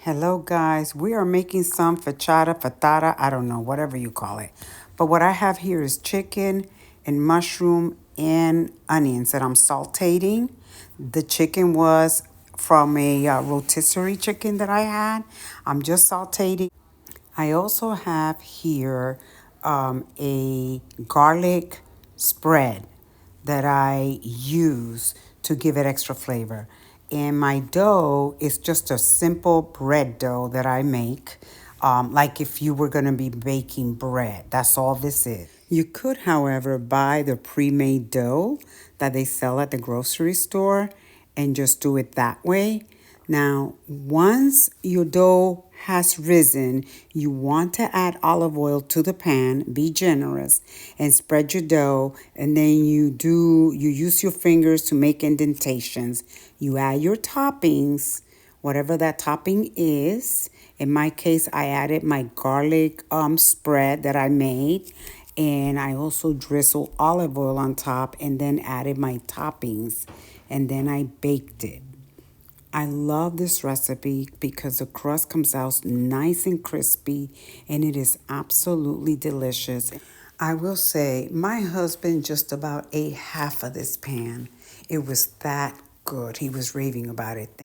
Hello, guys. We are making some fachada, fatata, I don't know, whatever you call it. But what I have here is chicken and mushroom and onions that I'm sauteing. The chicken was from a rotisserie chicken that I had. I'm just sauteing. I also have here a garlic spread that I use to give it extra flavor. And my dough is just a simple bread dough that I make, like if you were going to be baking bread. That's all this is. You could, however, buy the pre-made dough that they sell at the grocery store and just do it that way. Now, once your dough has risen, you want to add olive oil to the pan, be generous, and spread your dough, and then you use your fingers to make indentations. You add your toppings, whatever that topping is. In my case, I added my garlic spread that I made, and I also drizzled olive oil on top and then added my toppings, and then I baked it. I love this recipe because the crust comes out nice and crispy and it is absolutely delicious. I will say my husband just about ate half of this pan. It was that good. He was raving about it.